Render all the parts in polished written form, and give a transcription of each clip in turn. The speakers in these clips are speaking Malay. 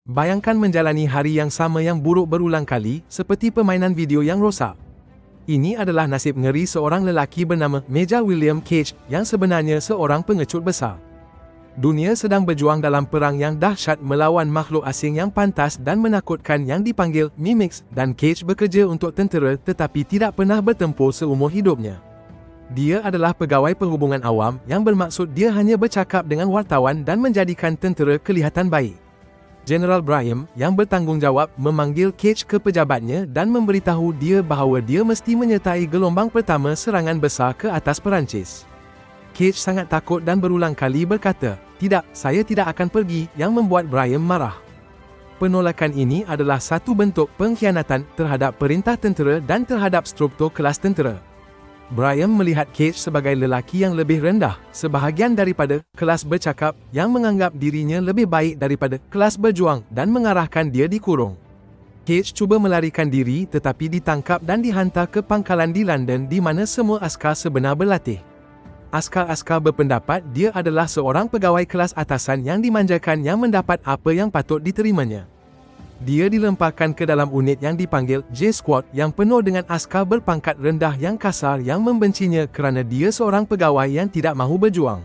Bayangkan menjalani hari yang sama yang buruk berulang kali, seperti permainan video yang rosak. Ini adalah nasib ngeri seorang lelaki bernama Major William Cage, yang sebenarnya seorang pengecut besar. Dunia sedang berjuang dalam perang yang dahsyat melawan makhluk asing yang pantas dan menakutkan yang dipanggil Mimics, dan Cage bekerja untuk tentera tetapi tidak pernah bertempur seumur hidupnya. Dia adalah pegawai perhubungan awam yang bermaksud dia hanya bercakap dengan wartawan dan menjadikan tentera kelihatan baik. General Brahim, yang bertanggungjawab, memanggil Cage ke pejabatnya dan memberitahu dia bahawa dia mesti menyertai gelombang pertama serangan besar ke atas Perancis. Cage sangat takut dan berulang kali berkata, "Tidak, saya tidak akan pergi," yang membuat Brahim marah. Penolakan ini adalah satu bentuk pengkhianatan terhadap perintah tentera dan terhadap struktur kelas tentera. Brahim melihat Cage sebagai lelaki yang lebih rendah, sebahagian daripada kelas bercakap, yang menganggap dirinya lebih baik daripada kelas berjuang dan mengarahkan dia dikurung. Cage cuba melarikan diri tetapi ditangkap dan dihantar ke pangkalan di London di mana semua askar sebenar berlatih. Askar-askar berpendapat dia adalah seorang pegawai kelas atasan yang dimanjakan yang mendapat apa yang patut diterimanya. Dia dilemparkan ke dalam unit yang dipanggil J-Squad yang penuh dengan askar berpangkat rendah yang kasar yang membencinya kerana dia seorang pegawai yang tidak mahu berjuang.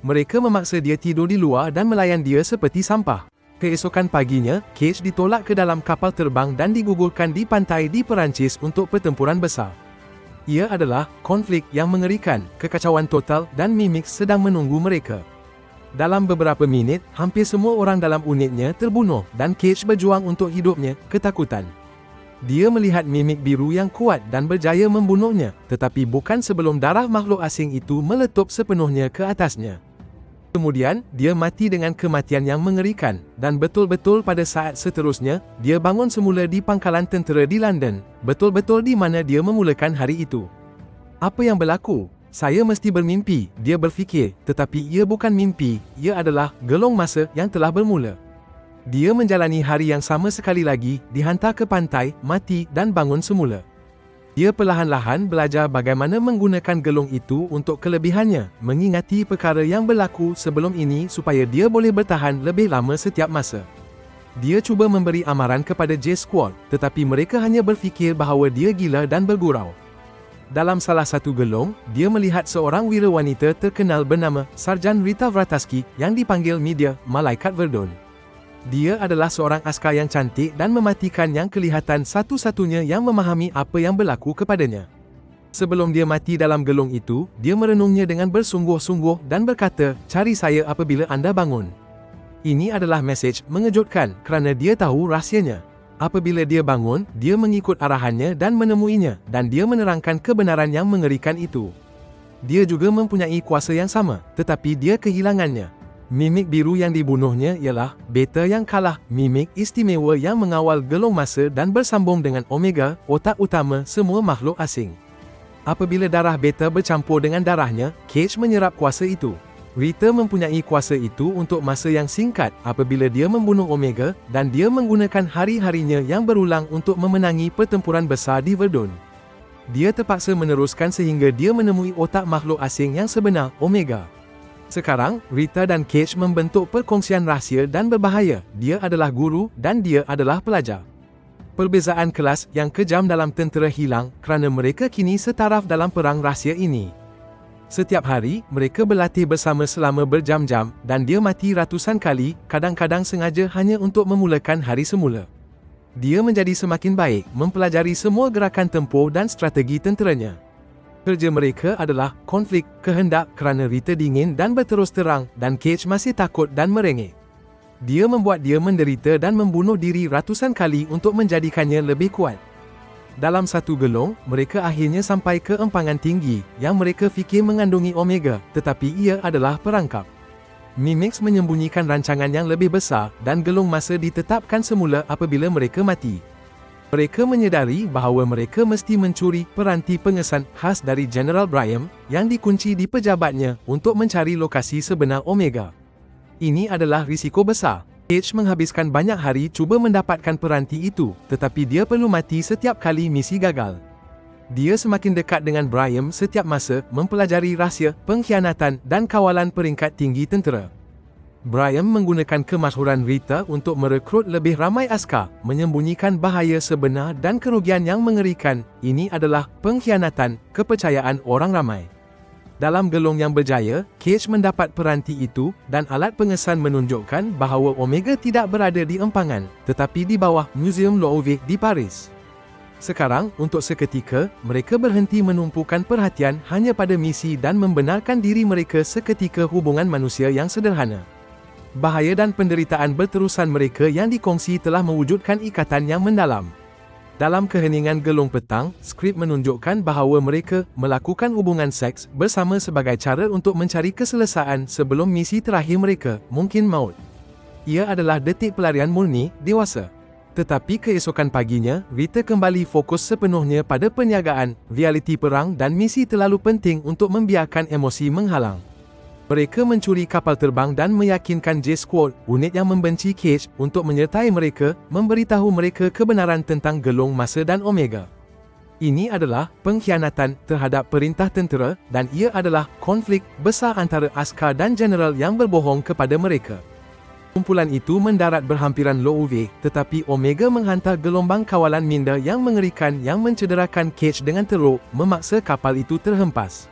Mereka memaksa dia tidur di luar dan melayan dia seperti sampah. Keesokan paginya, Cage ditolak ke dalam kapal terbang dan digugurkan di pantai di Perancis untuk pertempuran besar. Ia adalah konflik yang mengerikan, kekacauan total dan Mimics sedang menunggu mereka. Dalam beberapa minit, hampir semua orang dalam unitnya terbunuh dan Cage berjuang untuk hidupnya, ketakutan. Dia melihat mimik biru yang kuat dan berjaya membunuhnya, tetapi bukan sebelum darah makhluk asing itu meletup sepenuhnya ke atasnya. Kemudian, dia mati dengan kematian yang mengerikan, dan betul-betul pada saat seterusnya, dia bangun semula di pangkalan tentera di London, betul-betul di mana dia memulakan hari itu. Apa yang berlaku? Saya mesti bermimpi, dia berfikir, tetapi ia bukan mimpi, ia adalah gelong masa yang telah bermula. Dia menjalani hari yang sama sekali lagi, dihantar ke pantai, mati dan bangun semula. Dia perlahan-lahan belajar bagaimana menggunakan gelong itu untuk kelebihannya, mengingati perkara yang berlaku sebelum ini supaya dia boleh bertahan lebih lama setiap masa. Dia cuba memberi amaran kepada J-Squad, tetapi mereka hanya berfikir bahawa dia gila dan bergurau. Dalam salah satu gelong, dia melihat seorang wirawanita terkenal bernama Sarjan Rita Vrataski yang dipanggil media Malaikat Verdun. Dia adalah seorang askar yang cantik dan mematikan yang kelihatan satu-satunya yang memahami apa yang berlaku kepadanya. Sebelum dia mati dalam gelong itu, dia merenungnya dengan bersungguh-sungguh dan berkata, "Cari saya apabila anda bangun." Ini adalah mesej mengejutkan kerana dia tahu rahsianya. Apabila dia bangun, dia mengikut arahannya dan menemuinya, dan dia menerangkan kebenaran yang mengerikan itu. Dia juga mempunyai kuasa yang sama, tetapi dia kehilangannya. Mimik biru yang dibunuhnya ialah Beta yang kalah, mimik istimewa yang mengawal gelong masa dan bersambung dengan Omega, otak utama semua makhluk asing. Apabila darah Beta bercampur dengan darahnya, Cage menyerap kuasa itu. Rita mempunyai kuasa itu untuk masa yang singkat apabila dia membunuh Omega, dan dia menggunakan hari-harinya yang berulang untuk memenangi pertempuran besar di Verdun. Dia terpaksa meneruskan sehingga dia menemui otak makhluk asing yang sebenar, Omega. Sekarang, Rita dan Cage membentuk perkongsian rahsia dan berbahaya. Dia adalah guru dan dia adalah pelajar. Perbezaan kelas yang kejam dalam tentera hilang kerana mereka kini setaraf dalam perang rahsia ini. Setiap hari, mereka berlatih bersama selama berjam-jam, dan dia mati ratusan kali, kadang-kadang sengaja hanya untuk memulakan hari semula. Dia menjadi semakin baik, mempelajari semua gerakan tempur dan strategi tenteranya. Kerja mereka adalah konflik kehendak kerana Rita dingin dan berterus terang, dan Cage masih takut dan merengek. Dia membuat dia menderita dan membunuh diri ratusan kali untuk menjadikannya lebih kuat. Dalam satu gelong, mereka akhirnya sampai ke empangan tinggi, yang mereka fikir mengandungi Omega, tetapi ia adalah perangkap. Mimics menyembunyikan rancangan yang lebih besar, dan gelong masa ditetapkan semula apabila mereka mati. Mereka menyedari bahawa mereka mesti mencuri peranti pengesan khas dari General Brahim, yang dikunci di pejabatnya untuk mencari lokasi sebenar Omega. Ini adalah risiko besar. Cage menghabiskan banyak hari cuba mendapatkan peranti itu, tetapi dia perlu mati setiap kali misi gagal. Dia semakin dekat dengan Brahim setiap masa, mempelajari rahsia, pengkhianatan dan kawalan peringkat tinggi tentera. Brian menggunakan kemasyhuran Rita untuk merekrut lebih ramai askar, menyembunyikan bahaya sebenar dan kerugian yang mengerikan. Ini adalah pengkhianatan kepercayaan orang ramai. Dalam gelong yang berjaya, Cage mendapat peranti itu dan alat pengesan menunjukkan bahawa Omega tidak berada di empangan, tetapi di bawah Museum Louvre di Paris. Sekarang, untuk seketika, mereka berhenti menumpukan perhatian hanya pada misi dan membenarkan diri mereka seketika hubungan manusia yang sederhana. Bahaya dan penderitaan berterusan mereka yang dikongsi telah mewujudkan ikatan yang mendalam. Dalam keheningan gelung petang, skrip menunjukkan bahawa mereka melakukan hubungan seks bersama sebagai cara untuk mencari keselesaan sebelum misi terakhir mereka, mungkin maut. Ia adalah detik pelarian murni, dewasa. Tetapi keesokan paginya, Rita kembali fokus sepenuhnya pada perniagaan, realiti perang dan misi terlalu penting untuk membiarkan emosi menghalang. Mereka mencuri kapal terbang dan meyakinkan J-Squad, unit yang membenci Cage, untuk menyertai mereka, memberitahu mereka kebenaran tentang gelong masa dan Omega. Ini adalah pengkhianatan terhadap perintah tentera dan ia adalah konflik besar antara askar dan jeneral yang berbohong kepada mereka. Kumpulan itu mendarat berhampiran Louvre, tetapi Omega menghantar gelombang kawalan minda yang mengerikan yang mencederakan Cage dengan teruk, memaksa kapal itu terhempas.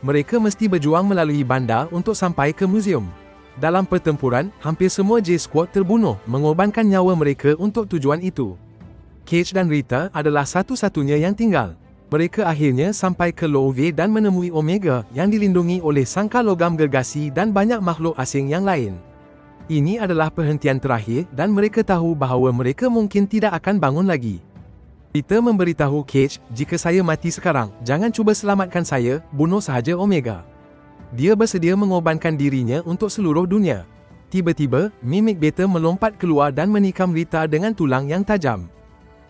Mereka mesti berjuang melalui bandar untuk sampai ke muzium. Dalam pertempuran, hampir semua J-Squad terbunuh, mengorbankan nyawa mereka untuk tujuan itu. Cage dan Rita adalah satu-satunya yang tinggal. Mereka akhirnya sampai ke Louvre dan menemui Omega yang dilindungi oleh sangkar logam gergasi dan banyak makhluk asing yang lain. Ini adalah perhentian terakhir dan mereka tahu bahawa mereka mungkin tidak akan bangun lagi. Rita memberitahu Cage, jika saya mati sekarang, jangan cuba selamatkan saya, bunuh sahaja Omega. Dia bersedia mengorbankan dirinya untuk seluruh dunia. Tiba-tiba, mimik Beta melompat keluar dan menikam Rita dengan tulang yang tajam.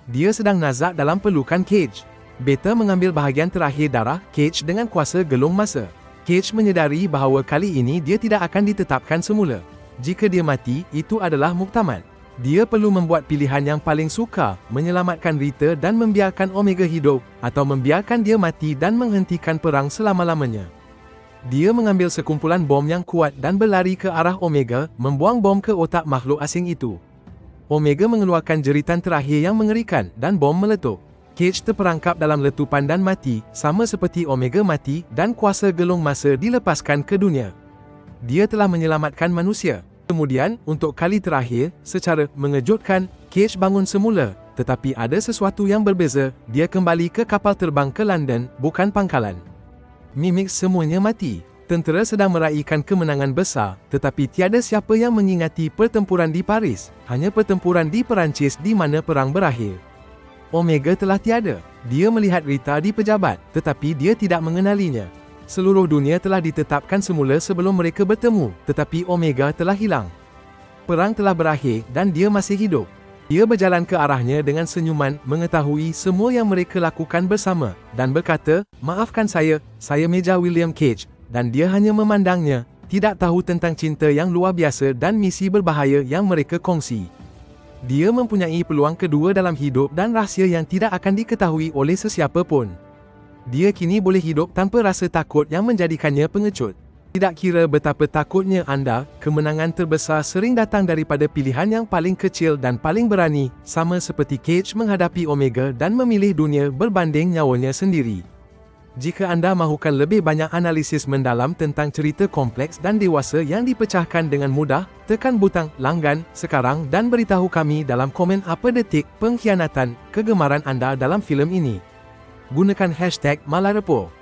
Dia sedang nazak dalam pelukan Cage. Beta mengambil bahagian terakhir darah Cage dengan kuasa gelung masa. Cage menyedari bahawa kali ini dia tidak akan ditetapkan semula. Jika dia mati, itu adalah muktamad. Dia perlu membuat pilihan yang paling sukar, menyelamatkan Rita dan membiarkan Omega hidup, atau membiarkan dia mati dan menghentikan perang selama-lamanya. Dia mengambil sekumpulan bom yang kuat dan berlari ke arah Omega, membuang bom ke otak makhluk asing itu. Omega mengeluarkan jeritan terakhir yang mengerikan, dan bom meletup. Cage terperangkap dalam letupan dan mati, sama seperti Omega mati, dan kuasa gelung masa dilepaskan ke dunia. Dia telah menyelamatkan manusia. Kemudian, untuk kali terakhir, secara mengejutkan, Cage bangun semula, tetapi ada sesuatu yang berbeza, dia kembali ke kapal terbang ke London, bukan pangkalan. Mimik semuanya mati. Tentera sedang meraihkan kemenangan besar, tetapi tiada siapa yang mengingati pertempuran di Paris, hanya pertempuran di Perancis di mana perang berakhir. Omega telah tiada. Dia melihat Rita di pejabat, tetapi dia tidak mengenalinya. Seluruh dunia telah ditetapkan semula sebelum mereka bertemu, tetapi Omega telah hilang. Perang telah berakhir dan dia masih hidup. Dia berjalan ke arahnya dengan senyuman, mengetahui semua yang mereka lakukan bersama, dan berkata, "Maafkan saya Major William Cage," dan dia hanya memandangnya, tidak tahu tentang cinta yang luar biasa dan misi berbahaya yang mereka kongsi. Dia mempunyai peluang kedua dalam hidup dan rahsia yang tidak akan diketahui oleh sesiapa pun. Dia kini boleh hidup tanpa rasa takut yang menjadikannya pengecut. Tidak kira betapa takutnya anda, kemenangan terbesar sering datang daripada pilihan yang paling kecil dan paling berani, sama seperti Cage menghadapi Omega dan memilih dunia berbanding nyawanya sendiri. Jika anda mahukan lebih banyak analisis mendalam tentang cerita kompleks dan dewasa yang dipecahkan dengan mudah, tekan butang langgan sekarang dan beritahu kami dalam komen apa detik pengkhianatan kegemaran anda dalam filem ini. Gunakan hashtag Malarepo.